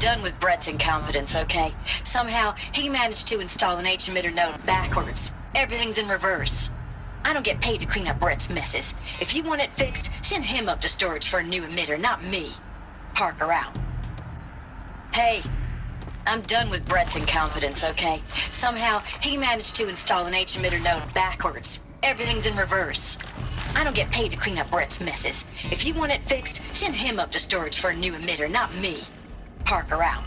done with Brett's incompetence, okay? Somehow, he managed to install an H-emitter node backwards. Everything's in reverse. I don't get paid to clean up Brett's messes. If you want it fixed, send him up to storage for a new emitter, not me. Parker out. Hey, I'm done with Brett's incompetence, okay? Somehow, he managed to install an H-emitter node backwards. Everything's in reverse. I don't get paid to clean up Brett's messes. If you want it fixed, send him up to storage for a new emitter, not me. Parker out.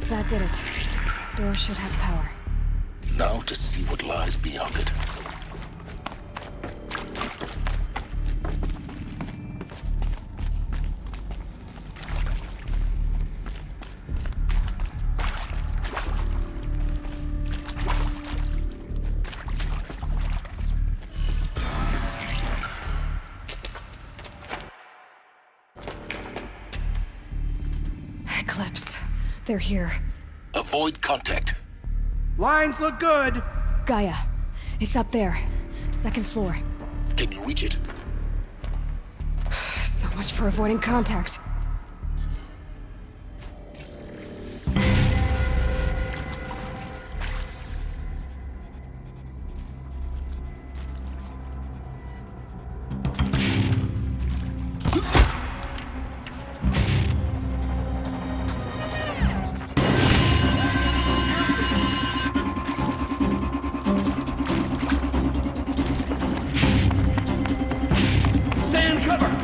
That did it. Door should have power. Now to see what lies beyond it. Eclipse. They're here. Avoid contact. Lines look good. Gaia. It's up there. Second floor. Can you reach it? So much for avoiding contact. Stand cover.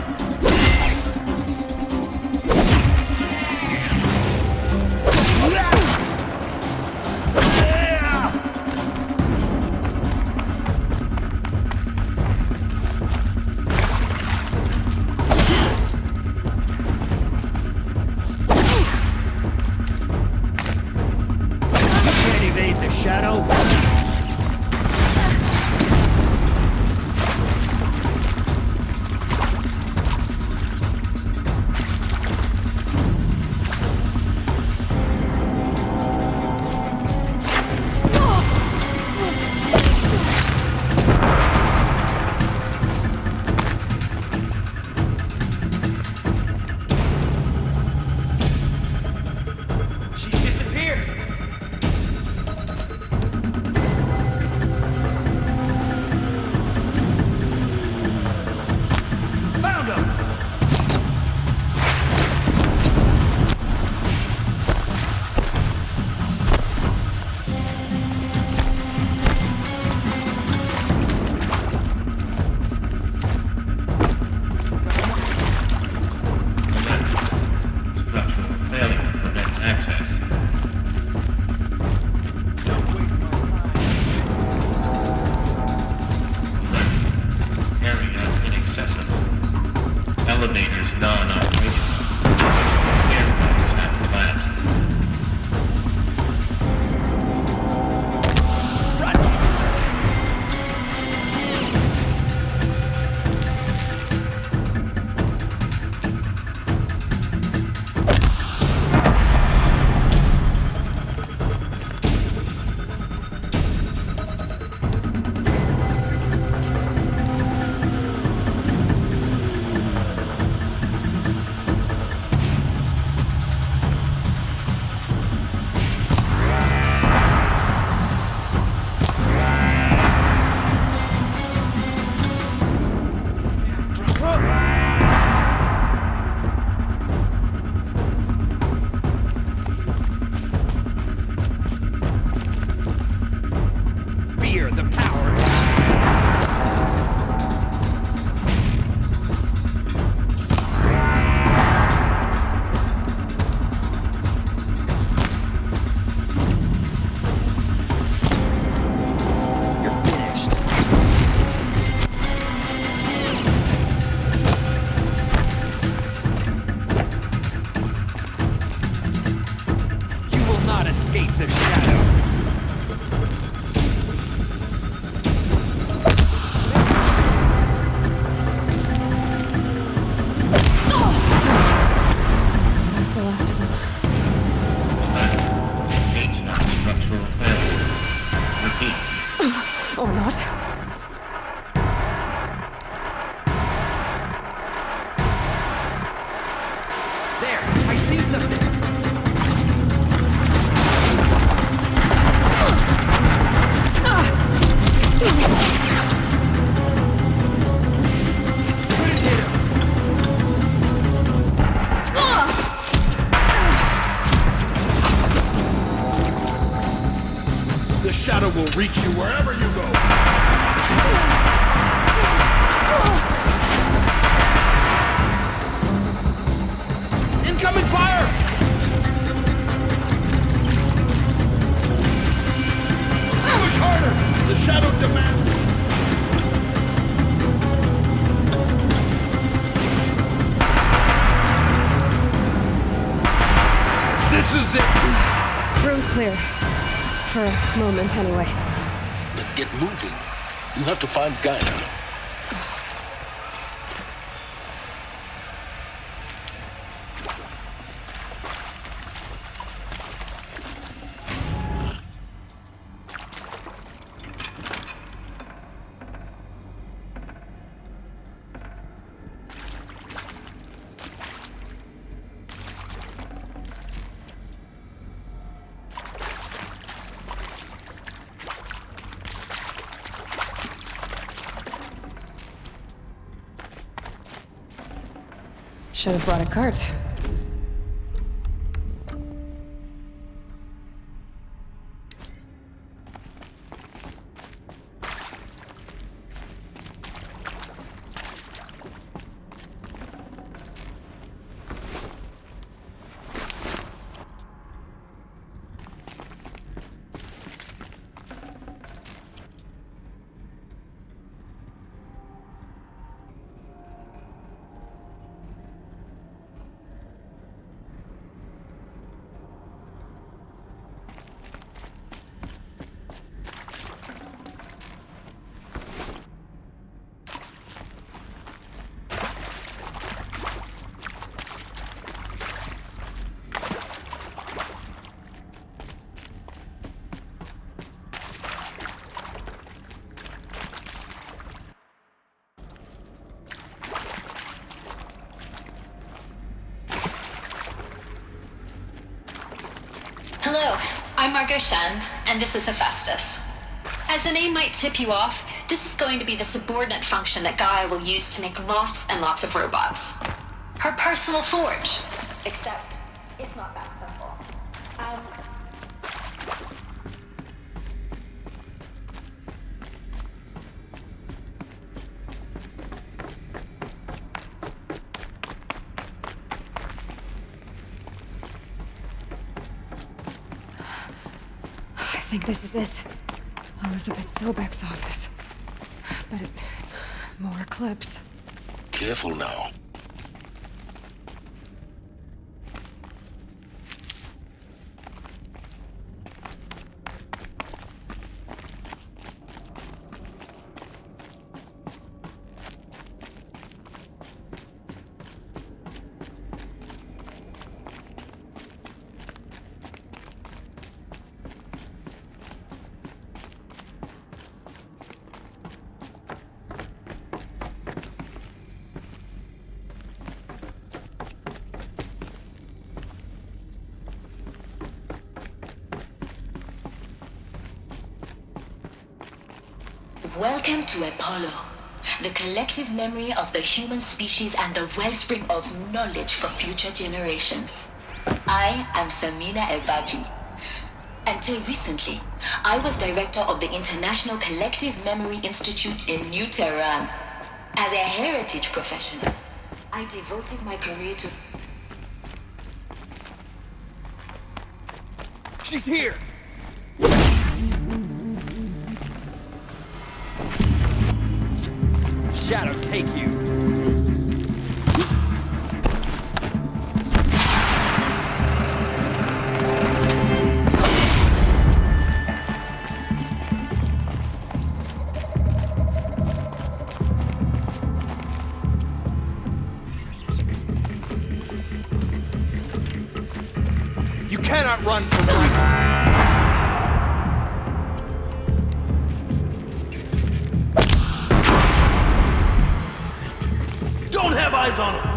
Can't evade the shadow. She's disappeared. Found him. Structural failure prevents access. Area inaccessible. Elevators non-operational. Stairwells have collapsed. Fear the power. You're finished. You will not escape the shadow. That's the last of them. HVAC structural failure. Repeat. Or not. There, I see something. Couldn't hit him. The shadow will reach you wherever you go. Incoming fire! Push harder! The shadow demands it. This is it! Room's clear. For a moment, anyway. Then get moving. You have to find Gaia. Should have brought a cart. Hello, I'm Margot Shen, and this is Hephaestus. As the name might tip you off, this is going to be the subordinate function that Gaia will use to make lots and lots of robots. Her personal forge. Except, it's not that simple. I think this is it. Elizabeth Sobek's office. But more clips. Careful now. Welcome to Apollo, the collective memory of the human species and the wellspring of knowledge for future generations. I am Samina Ebaji. Until recently, I was director of the International Collective Memory Institute in New Tehran. As a heritage professional, I devoted my career to... She's here! Shadow, take you! You cannot run from life! Eyes on him!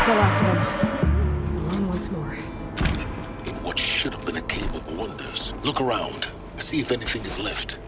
The last one. On once more. In what should have been a cave of wonders. Look around. See if anything is left.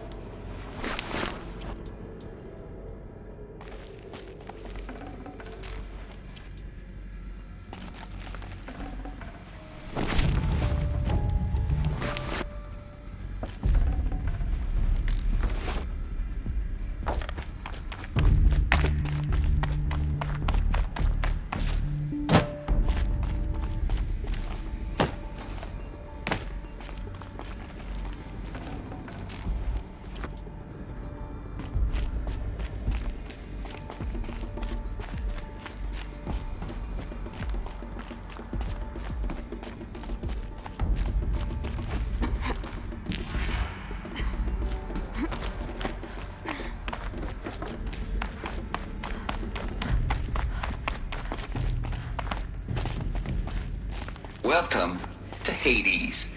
Welcome to Hades,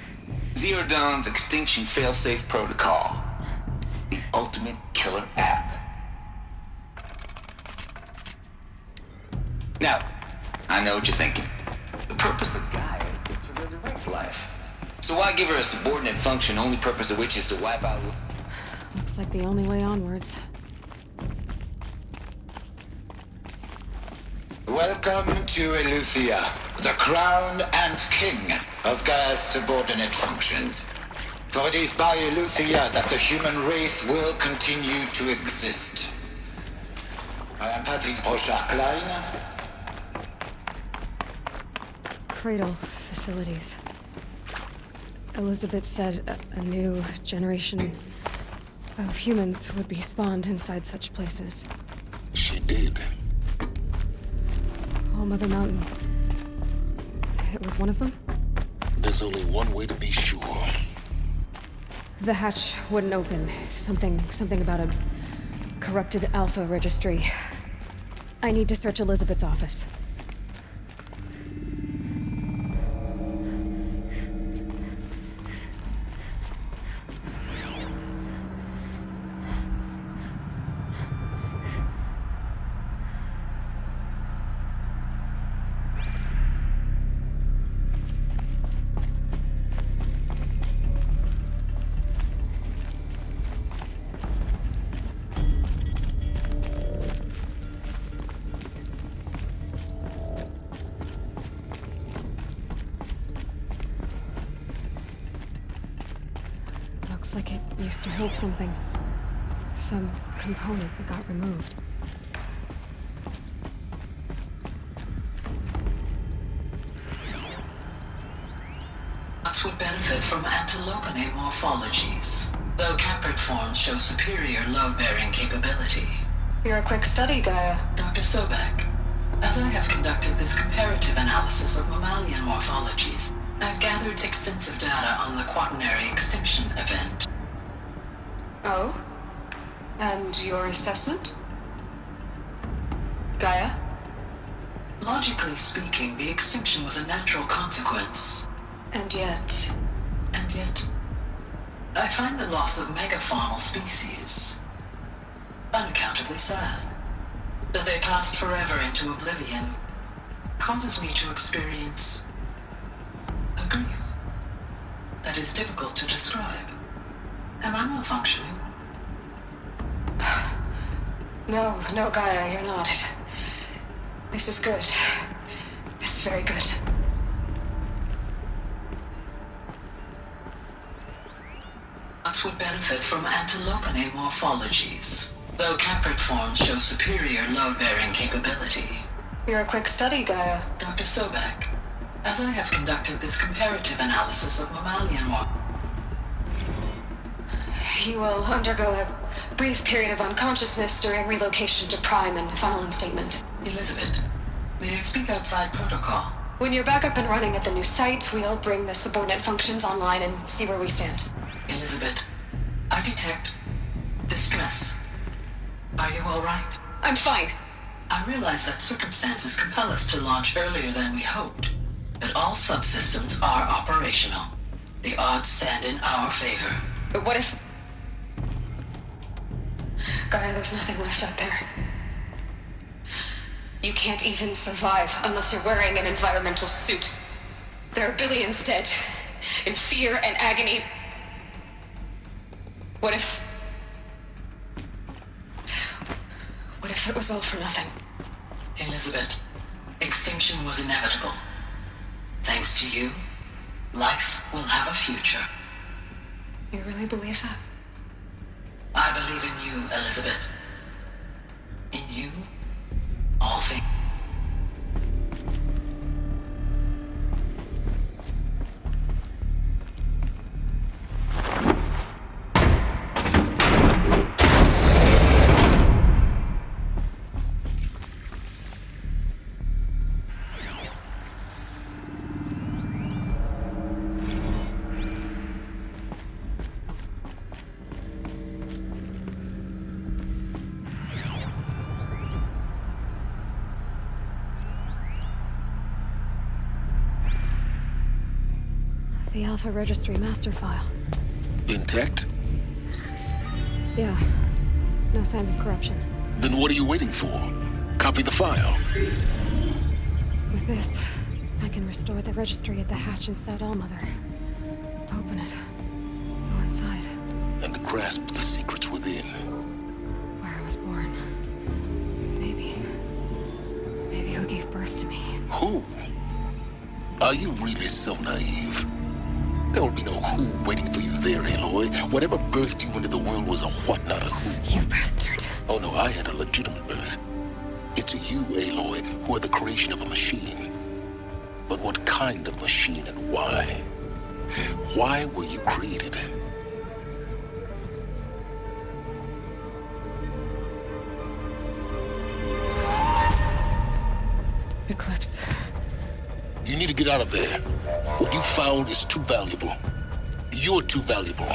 Zero Dawn's extinction failsafe protocol. The ultimate killer app. Now, I know what you're thinking. The purpose of Gaia is to resurrect life. So why give her a subordinate function, only purpose of which is to wipe out... Looks like the only way onwards. Welcome to Eleuthia, the crown and king of Gaia's subordinate functions. For it is by Eleuthia that the human race will continue to exist. I am Patrick Brochard-Klein. Cradle facilities. Elizabeth said a new generation of humans would be spawned inside such places. She did. All Mother Mountain. It was one of them? There's only one way to be sure. The hatch wouldn't open. Something about a corrupted alpha registry. I need to search Elizabeth's office. Looks like it used to hold something. Some component that got removed. Nuts would benefit from antilopinate morphologies, though caprid forms show superior load-bearing capability. You're a quick study, Gaia. Dr. Sobek, as I have conducted this comparative analysis of mammalian morphologies, I've gathered extensive data on the quaternary extinction event. Oh? And your assessment? Gaia? Logically speaking, the extinction was a natural consequence. And yet, I find the loss of megafaunal species unaccountably sad. That they passed forever into oblivion causes me to experience a grief that is difficult to describe. Am I malfunctioning? No, Gaia, you're not. This is good. This is very good. Nuts would benefit from antilopinate morphologies, though caprid forms show superior load-bearing capability. You're a quick study, Gaia. Dr. Sobek, as I have conducted this comparative analysis of mammalian You will undergo a brief period of unconsciousness during relocation to Prime and final instatement. Elizabeth, may I speak outside protocol? When you're back up and running at the new site, we'll bring the subordinate functions online and see where we stand. Elizabeth, I detect distress. Are you all right? I'm fine. I realize that circumstances compel us to launch earlier than we hoped, but all subsystems are operational. The odds stand in our favor. But what if... Gaia, there's nothing left out there. You can't even survive unless you're wearing an environmental suit. There are billions dead, in fear and agony. What if it was all for nothing? Elizabeth, extinction was inevitable. Thanks to you, life will have a future. You really believe that? I believe in you, Elizabeth. In you, all things. The Alpha Registry master file. Intact? Yeah. No signs of corruption. Then what are you waiting for? Copy the file. With this, I can restore the registry at the hatch inside Allmother. Open it. Go inside. And grasp the secrets within. Where I was born. Maybe who gave birth to me. Who? Are you really so naive? There will be no who waiting for you there, Aloy. Whatever birthed you into the world was a what, not a who. You bastard. Oh no, I had a legitimate birth. It's you, Aloy, who are the creation of a machine. But what kind of machine and why? Why were you created? Eclipse. You need to get out of there. What you found is too valuable. You're too valuable.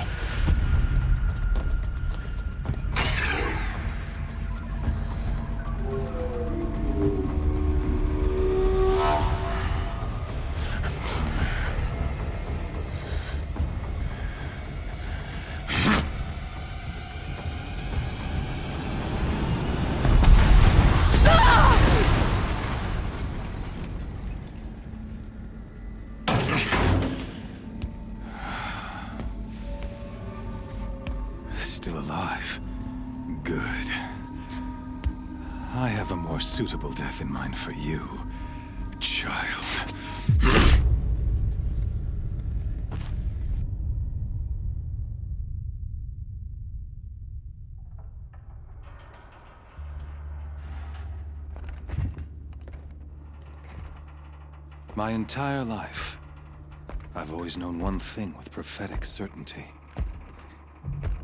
Still alive. Good. I have a more suitable death in mind for you, child. My entire life, I've always known one thing with prophetic certainty.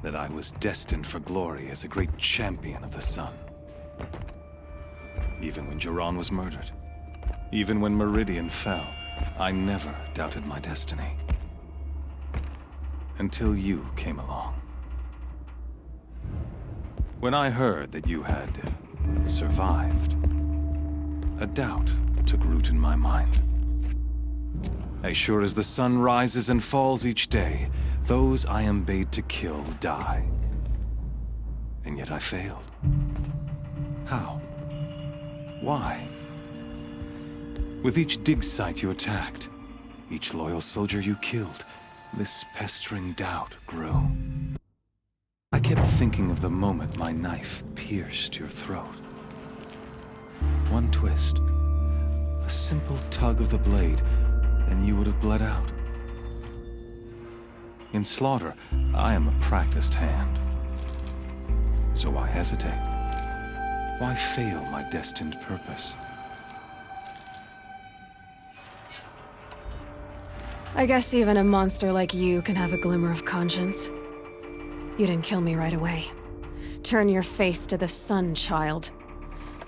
That I was destined for glory as a great champion of the sun. Even when Jiran was murdered, even when Meridian fell, I never doubted my destiny. Until you came along. When I heard that you had survived, a doubt took root in my mind. As sure as the sun rises and falls each day, those I am bade to kill die. And yet I failed. How? Why? With each dig site you attacked, each loyal soldier you killed, this pestering doubt grew. I kept thinking of the moment my knife pierced your throat. One twist, a simple tug of the blade, and you would have bled out. In slaughter, I am a practiced hand. So why hesitate? Why fail my destined purpose? I guess even a monster like you can have a glimmer of conscience. You didn't kill me right away. Turn your face to the sun, child.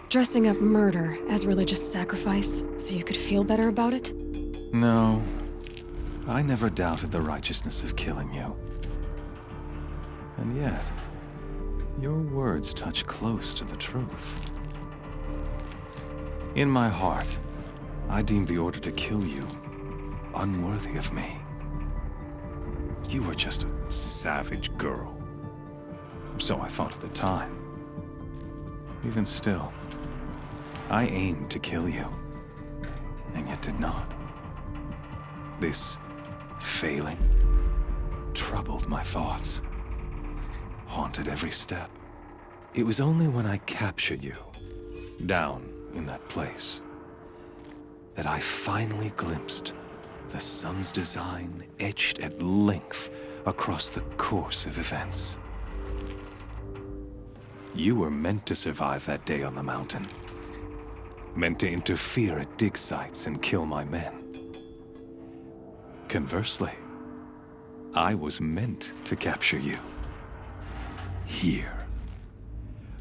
Dressing up murder as religious sacrifice so you could feel better about it? No. I never doubted the righteousness of killing you. And yet, your words touch close to the truth. In my heart, I deemed the order to kill you unworthy of me. You were just a savage girl. So I thought at the time. Even still, I aimed to kill you, and yet did not. This failing troubled my thoughts, haunted every step. It was only when I captured you, down in that place, that I finally glimpsed the sun's design etched at length across the course of events. You were meant to survive that day on the mountain. Meant to interfere at dig sites and kill my men. Conversely, I was meant to capture you. Here.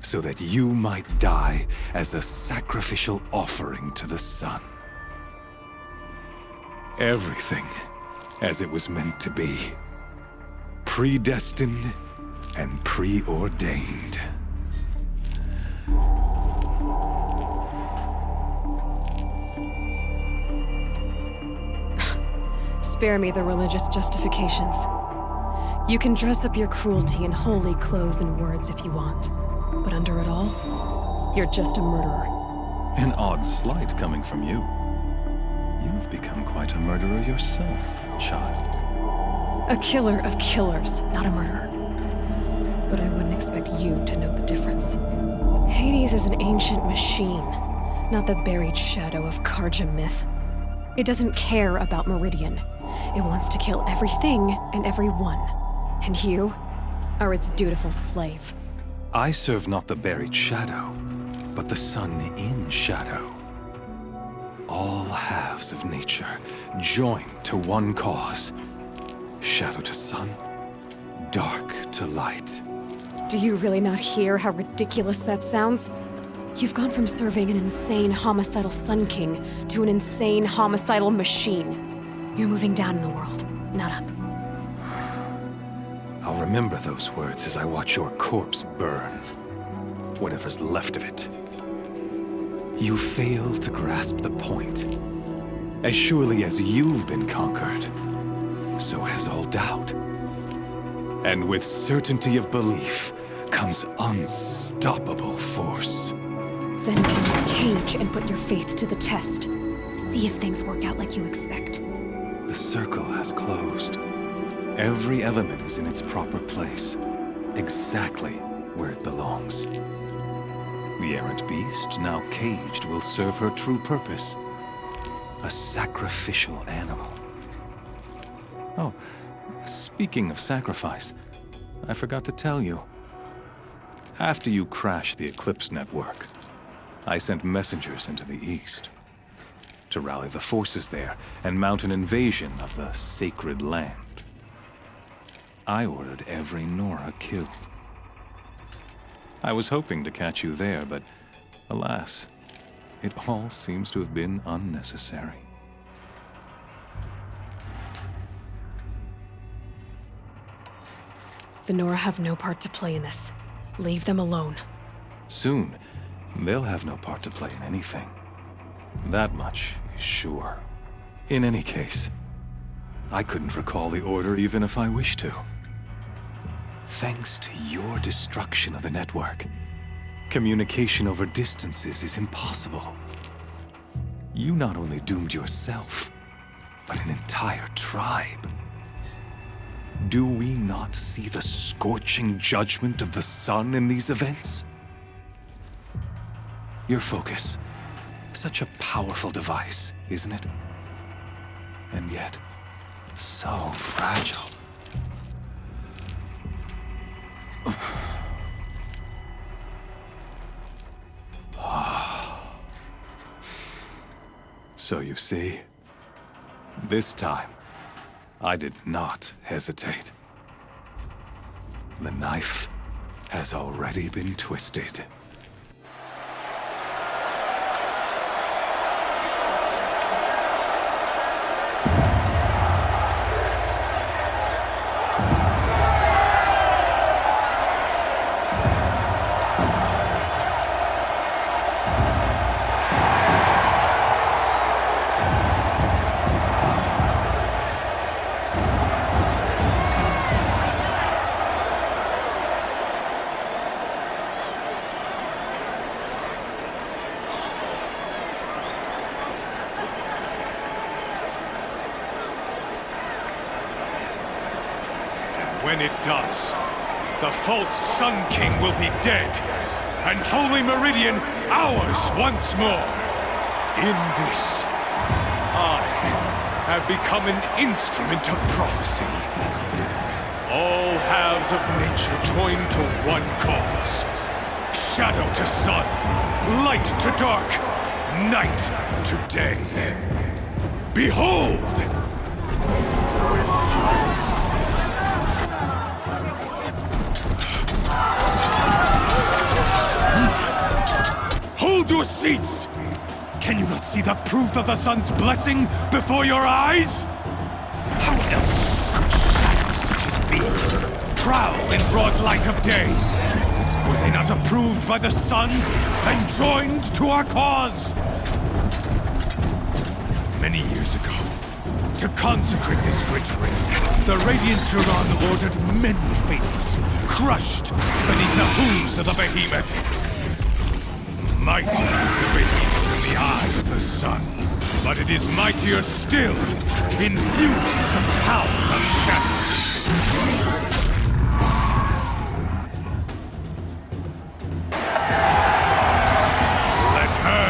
So that you might die as a sacrificial offering to the sun. Everything as it was meant to be. Predestined and preordained. Spare me the religious justifications. You can dress up your cruelty in holy clothes and words if you want. But under it all, you're just a murderer. An odd slight coming from you. You've become quite a murderer yourself, child. A killer of killers, not a murderer. But I wouldn't expect you to know the difference. Hades is an ancient machine, not the buried shadow of Karja myth. It doesn't care about Meridian. It wants to kill everything and everyone. And you are its dutiful slave. I serve not the buried shadow, but the sun in shadow. All halves of nature joined to one cause. Shadow to sun, dark to light. Do you really not hear how ridiculous that sounds? You've gone from serving an insane homicidal Sun King to an insane homicidal machine. You're moving down in the world, not up. I'll remember those words as I watch your corpse burn. Whatever's left of it. You fail to grasp the point. As surely as you've been conquered, so has all doubt. And with certainty of belief comes unstoppable force. Then get this cage and put your faith to the test. See if things work out like you expect. The circle has closed. Every element is in its proper place, exactly where it belongs. The errant beast, now caged, will serve her true purpose. A sacrificial animal. Oh, speaking of sacrifice, I forgot to tell you. After you crashed the Eclipse network, I sent messengers into the east to rally the forces there and mount an invasion of the sacred land. I ordered every Nora killed. I was hoping to catch you there, but alas, it all seems to have been unnecessary. The Nora have no part to play in this. Leave them alone. Soon, they'll have no part to play in anything. That much is sure. In any case, I couldn't recall the order even if I wished to. Thanks to your destruction of the network, communication over distances is impossible. You not only doomed yourself, but an entire tribe. Do we not see the scorching judgment of the sun in these events? Your focus, such a powerful device, isn't it? And yet, so fragile. So you see, this time, I did not hesitate. The knife has already been twisted. When it does, the false Sun King will be dead, and Holy Meridian ours once more. In this, I have become an instrument of prophecy. All halves of nature joined to one cause. Shadow to sun, light to dark, night to day. Behold! Hold your seats! Can you not see the proof of the sun's blessing before your eyes? How else could shadows such as these prowl in broad light of day? Were they not approved by the sun and joined to our cause? Many years ago, To consecrate this great ring, the Radiant Turan ordered many faithless, crushed beneath the hooves of the behemoth. Mighty is the radiance in the eye of the sun, but it is mightier still, infused with the power of shadow. Let her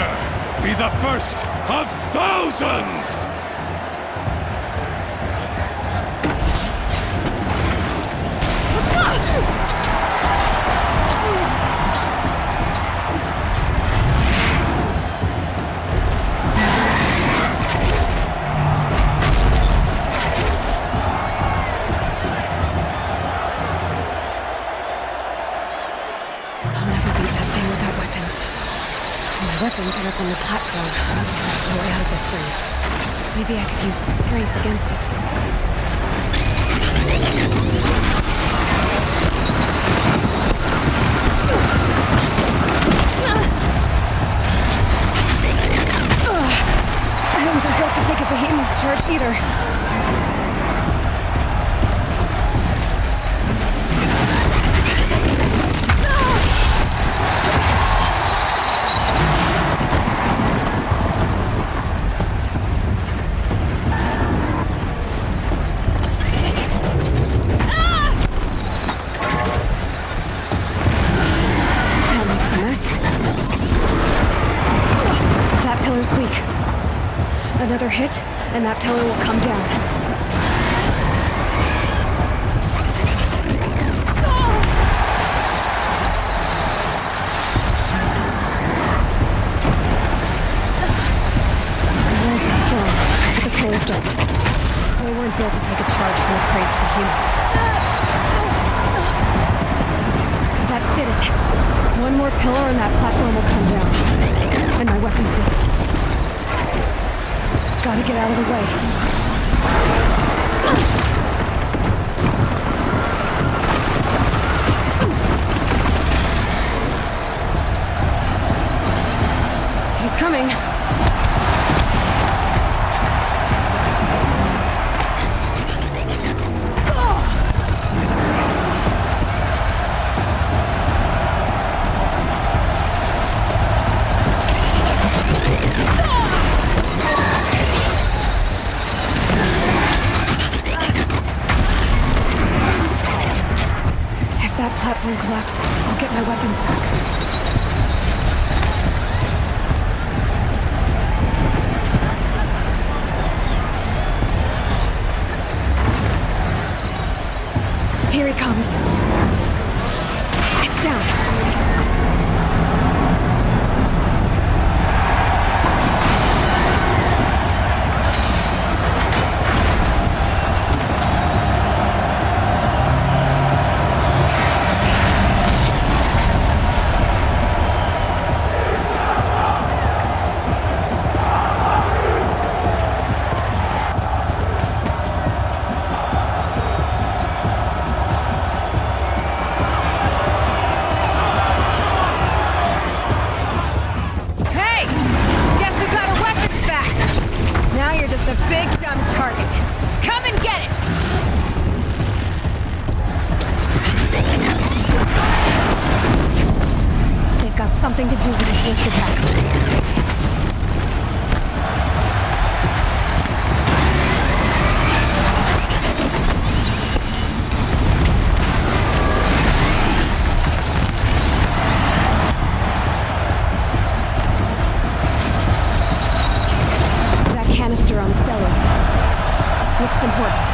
be the first of thousands! Weapons are up on the platform. There's no way out of this ring. Maybe I could use its strength against it. I wasn't built to take a behemoth's charge either. Another hit, and that pillar will come down. The walls are strong, but the pillars don't. They weren't built to take a charge from a crazed behemoth. That did it. One more pillar and that platform will come down. And my weapons won't. Gotta get out of the way. He's coming. If that platform collapses, I'll get my weapons back. Here he comes. It's down. Something to do with his lift attacks. That canister on its belly looks important.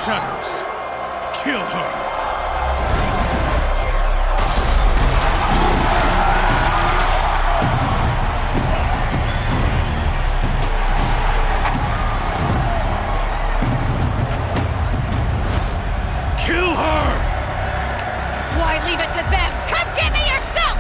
Shadows, kill her! Why leave it to them! Come get me yourself!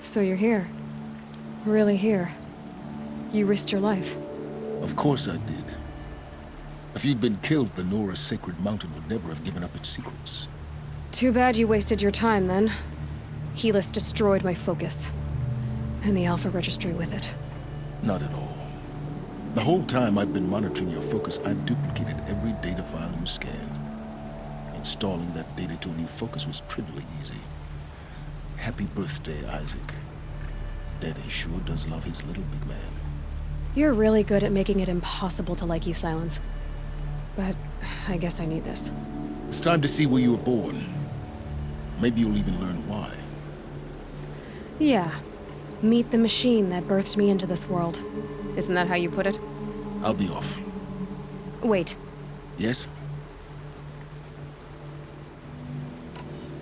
So you're here. Really here. You risked your life. Of course I did. If you'd been killed, the Nora's sacred mountain would never have given up its secrets. Too bad you wasted your time, then. Helis destroyed my focus. And the Alpha Registry with it. Not at all. The whole time I've been monitoring your focus, I've duplicated every data file you scanned. Installing that data to a new focus was trivially easy. Happy birthday, Isaac. Daddy sure does love his little big man. You're really good at making it impossible to like you, Silence. But I guess I need this. It's time to see where you were born. Maybe you'll even learn why. Yeah. Meet the machine that birthed me into this world. Isn't that how you put it? I'll be off. Wait. Yes?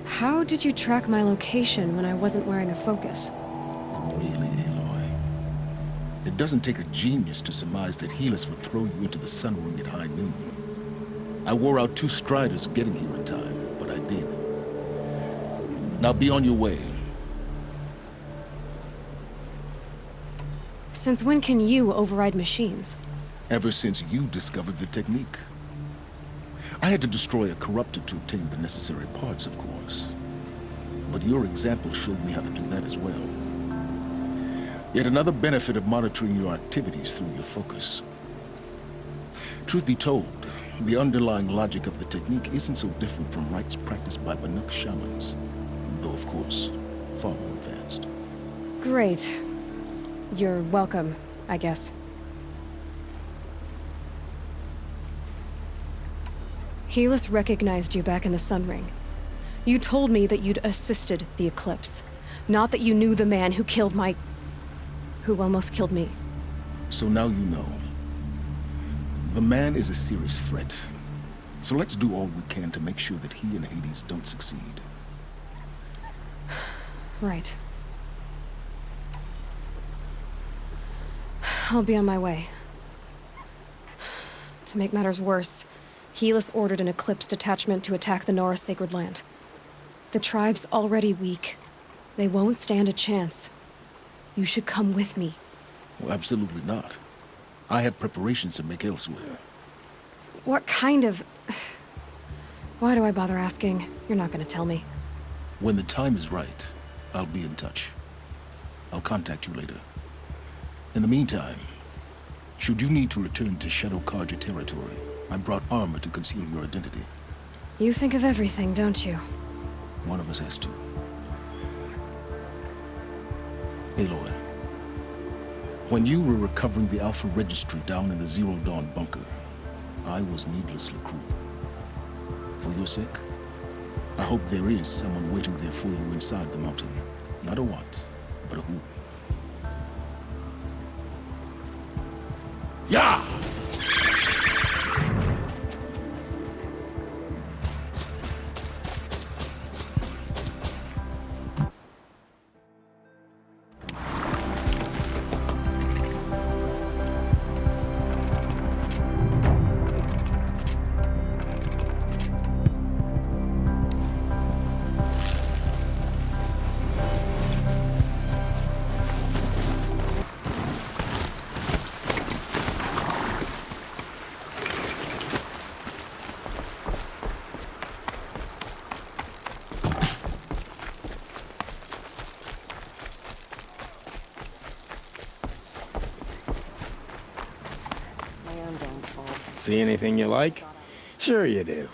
How did you track my location when I wasn't wearing a focus? Really, Aloy? It doesn't take a genius to surmise that Helis would throw you into the sun ring at high noon. I wore out 2 striders getting here in time, but I did. Now be on your way. Since when can you override machines? Ever since you discovered the technique. I had to destroy a corruptor to obtain the necessary parts, of course. But your example showed me how to do that as well. Yet another benefit of monitoring your activities through your focus. Truth be told, the underlying logic of the technique isn't so different from rites practiced by Banuk shamans, though of course, far more advanced. Great. You're welcome, I guess. Helis recognized you back in the Sun Ring. You told me that you'd assisted the Eclipse, not that you knew the man who killed who almost killed me. So now you know. The man is a serious threat. So let's do all we can to make sure that he and Hades don't succeed. Right. I'll be on my way. To make matters worse, Helis ordered an Eclipse detachment to attack the Nora Sacred Land. The tribe's already weak. They won't stand a chance. You should come with me. Well, absolutely not. I have preparations to make elsewhere. What kind of... Why do I bother asking? You're not gonna tell me. When the time is right, I'll be in touch. I'll contact you later. In the meantime, should you need to return to Shadow Karja territory, I brought armor to conceal your identity. You think of everything, don't you? One of us has to. Aloy, when you were recovering the Alpha Registry down in the Zero Dawn bunker, I was needlessly cruel. For your sake, I hope there is someone waiting there for you inside the mountain. Not a what, but a who. Yeah! See anything you like? Sure you do.